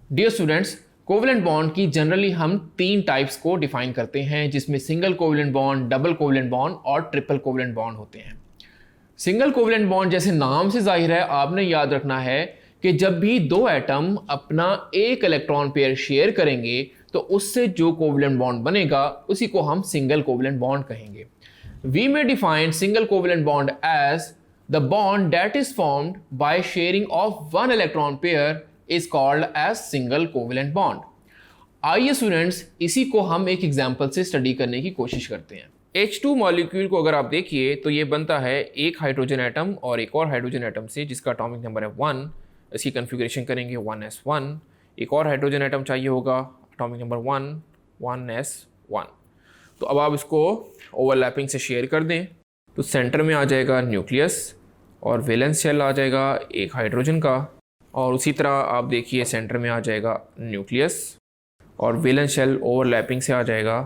Dear students, covalent bond की generally हम तीन टाइप्स को डिफाइन करते हैं, जिसमें single covalent bond, double covalent bond और ट्रिपल कोवलेंट बॉन्ड होते हैं। सिंगल कोवलेंट बॉन्ड जैसे नाम से जाहिर है, आपने याद रखना है कि जब भी दो एटम अपना एक इलेक्ट्रॉन पेयर शेयर करेंगे तो उससे जो कोवलेंट बॉन्ड बनेगा उसी को हम सिंगल कोवलेंट बॉन्ड कहेंगे। We may define single covalent bond as the bond that is formed by sharing of one electron pair is called as single covalent bond. आइए स्टूडेंट्स, इसी को हम एक एग्जांपल से स्टडी करने की कोशिश करते हैं। H2 मॉलिक्यूल को अगर आप देखिए तो ये बनता है एक हाइड्रोजन एटम और एक और हाइड्रोजन एटम से, जिसका एटॉमिक नंबर है 1। इसकी कन्फिग्रेशन करेंगे 1s1। एक और हाइड्रोजन एटम चाहिए होगा, एटॉमिक नंबर 1s1। तो अब आप इसको ओवरलैपिंग से शेयर कर दें तो सेंटर में आ जाएगा न्यूक्लियस और वैलेंस शेल आ जाएगा एक हाइड्रोजन का, और उसी तरह आप देखिए सेंटर में आ जाएगा न्यूक्लियस और वैलेंस शेल ओवरलैपिंग से आ जाएगा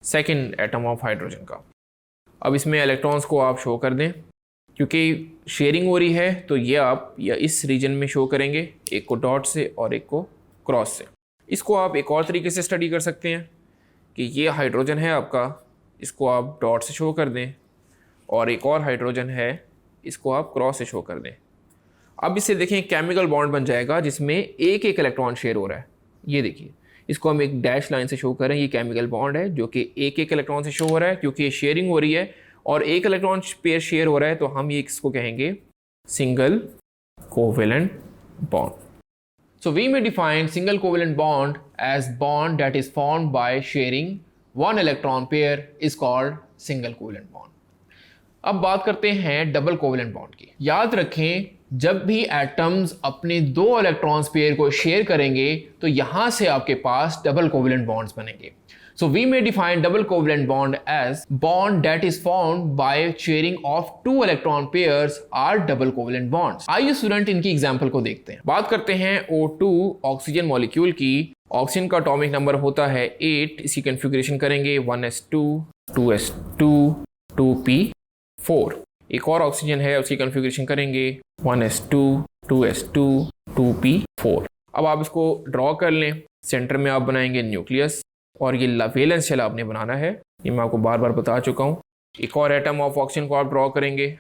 सेकेंड एटम ऑफ हाइड्रोजन का। अब इसमें इलेक्ट्रॉन्स को आप शो कर दें, क्योंकि शेयरिंग हो रही है तो ये आप या इस रीजन में शो करेंगे, एक को डॉट से और एक को क्रॉस से। इसको आप एक और तरीके से स्टडी कर सकते हैं कि ये हाइड्रोजन है आपका, इसको आप डॉट से शो कर दें, और एक और हाइड्रोजन है, इसको आप क्रॉस से शो कर दें। अब इसे देखें, केमिकल बॉन्ड बन जाएगा जिसमें एक एक इलेक्ट्रॉन शेयर हो रहा है। ये देखिए, इसको हम एक डैश लाइन से शो करें, ये केमिकल बॉन्ड है जो कि एक एक इलेक्ट्रॉन से शो हो रहा है, क्योंकि ये शेयरिंग हो रही है और एक इलेक्ट्रॉन पेयर शेयर हो रहा है, तो हम ये इसको कहेंगे single covalent bond. So we may define single covalent bond as bond that is formed by sharing one electron pair is called single covalent bond. अब बात करते हैं डबल कोवेलेंट बॉन्ड की। याद रखें, जब भी एटम्स अपने दो इलेक्ट्रॉन्स पेयर को शेयर करेंगे तो यहां से आपके पास डबल कोवेलेंट बॉन्ड्स बनेंगे। So we may define double covalent bond as bond that is formed by sharing of two electron pairs are double covalent bonds. आइए स्टूडेंट इनकी एग्जांपल को देखते हैं। बात करते हैं O2 ऑक्सीजन मॉलिक्यूल की। ऑक्सीजन का एटॉमिक नंबर होता है 8। इसकी कन्फिग्रेशन करेंगे 1s2 2s2 2p4। एक और ऑक्सीजन है, उसकी कन्फिग्रेशन करेंगे 1s2 2s2 2p4। अब आप इसको ड्रॉ कर लें। सेंटर में आप बनाएंगे न्यूक्लियस और ये वैलेंस शेल आपने बनाना है, ये मैं आपको बार बार बता चुका हूँ। एक और एटम ऑफ ऑक्सीजन को आप ड्रॉ करेंगे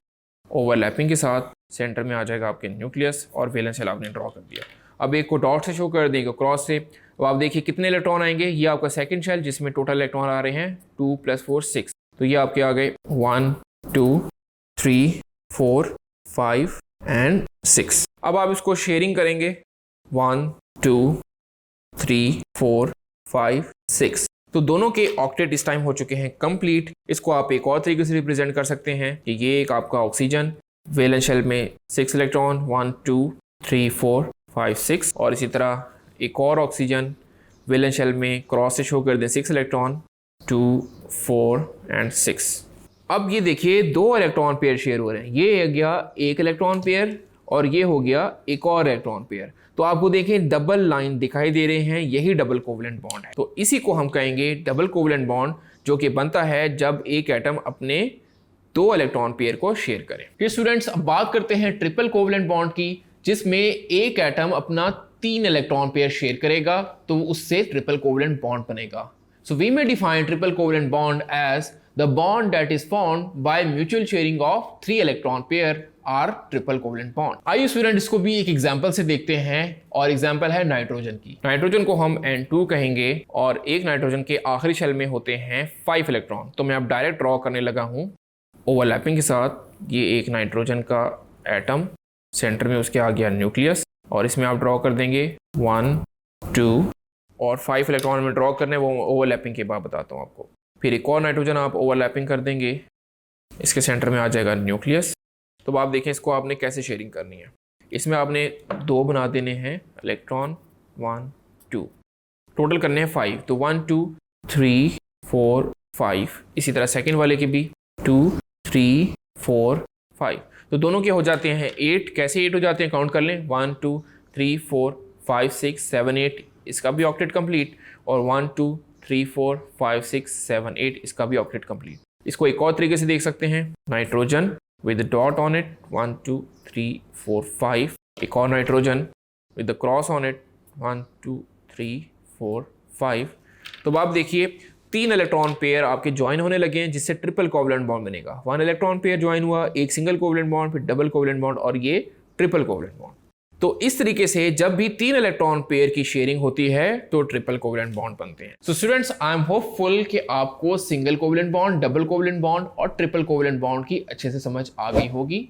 ओवरलैपिंग के साथ, सेंटर में आ जाएगा आपके न्यूक्लियस और वैलेंस शेल आपने ड्रॉ कर दिया। अब एक को डॉट से शो कर देंगे, क्रॉस से। अब आप देखिए कितने इलेक्ट्रॉन आएंगे, ये आपका सेकंड शेल जिसमें टोटल इलेक्ट्रॉन आ रहे हैं 2 + 4 6। तो ये आपके आ गए 1 2 3 4 5 एंड 6। अब आप इसको शेयरिंग करेंगे 1 2 3 4 5 6। तो दोनों के ऑक्टेट इस टाइम हो चुके हैं कंप्लीट। इसको आप एक और तरीके से रिप्रेजेंट कर सकते हैं कि ये एक आपका ऑक्सीजन, वैलेंस शेल में 6 इलेक्ट्रॉन 1 2 3 4 5 6, और इसी तरह एक और ऑक्सीजन, वैलेंस शेल में क्रॉस से शो कर दें 6 इलेक्ट्रॉन 2 4 एंड 6। अब ये देखिए दो इलेक्ट्रॉन पेयर शेयर हो रहे हैं, ये हो गया एक इलेक्ट्रॉन पेयर और ये हो गया एक और इलेक्ट्रॉन पेयर। तो आपको देखें डबल लाइन दिखाई दे रहे हैं, यही डबल कोवेलेंट बॉन्ड है। तो इसी को हम कहेंगे डबल कोवेलेंट बॉन्ड, जो कि बनता है जब एक एटम अपने दो इलेक्ट्रॉन पेयर को शेयर करे। फिर स्टूडेंट्स, अब बात करते हैं ट्रिपल कोवेलेंट बॉन्ड की, जिसमें एक एटम अपना 3 इलेक्ट्रॉन पेयर शेयर करेगा तो उससे ट्रिपल कोवेलेंट बॉन्ड बनेगा। So we may define triple covalent bond as the bond that is formed by mutual sharing of 3 electron pair are triple covalent bond. आइए student इसको भी एक example से देखते हैं, और एग्जांपल है नाइट्रोजन की। नाइट्रोजन को हम N2 कहेंगे और एक नाइट्रोजन के आखिरी शेल में होते हैं 5 इलेक्ट्रॉन। तो मैं अब डायरेक्ट ड्रॉ करने लगा हूं ओवरलैपिंग के साथ। ये एक नाइट्रोजन का एटम, सेंटर में उसके आ गया न्यूक्लियस, और इसमें आप ड्रॉ कर देंगे 1 2 और 5 इलेक्ट्रॉन में ड्रॉ करने, वो ओवरलैपिंग के बाद बताता हूँ आपको। फिर एक और नाइट्रोजन आप ओवरलैपिंग कर देंगे, इसके सेंटर में आ जाएगा न्यूक्लियस। तो आप देखें इसको आपने कैसे शेयरिंग करनी है। इसमें आपने 2 बना देने हैं इलेक्ट्रॉन 1 2, टोटल करने हैं 5। तो 1 2 3 4 5, इसी तरह सेकंड वाले के भी 2 3 4 5। तो दोनों के हो जाते हैं 8। कैसे 8 हो जाते हैं, काउंट कर लें 1 2 3 4 5 6 7 8, इसका भी ऑक्टेट कंप्लीट, और 1 2 3 4 5 6 7 8, इसका भी ऑक्टेट कंप्लीट। इसको एक और तरीके से देख सकते हैं, nitrogen with dot on it 1 2 3 4 5, एक और nitrogen with the cross on it 1 2 3 4 5। तो अब आप देखिए 3 इलेक्ट्रॉन पेयर आपके ज्वाइन होने लगे हैं, जिससे ट्रिपल कोवलेंट बॉन्ड बनेगा। 1 इलेक्ट्रॉन पेयर ज्वाइन हुआ, एक सिंगल कोवलेंट बॉन्ड, फिर डबल कोवलेंट बॉन्ड और ये ट्रिपल कोवलेंट बॉन्ड। तो इस तरीके से जब भी 3 इलेक्ट्रॉन पेयर की शेयरिंग होती है तो ट्रिपल कोवलेंट बॉन्ड बनते हैं। So students, I am hopeful कि आपको single covalent bond, double covalent bond और ट्रिपल कोवलेंट बॉन्ड की अच्छे से समझ आ गई होगी।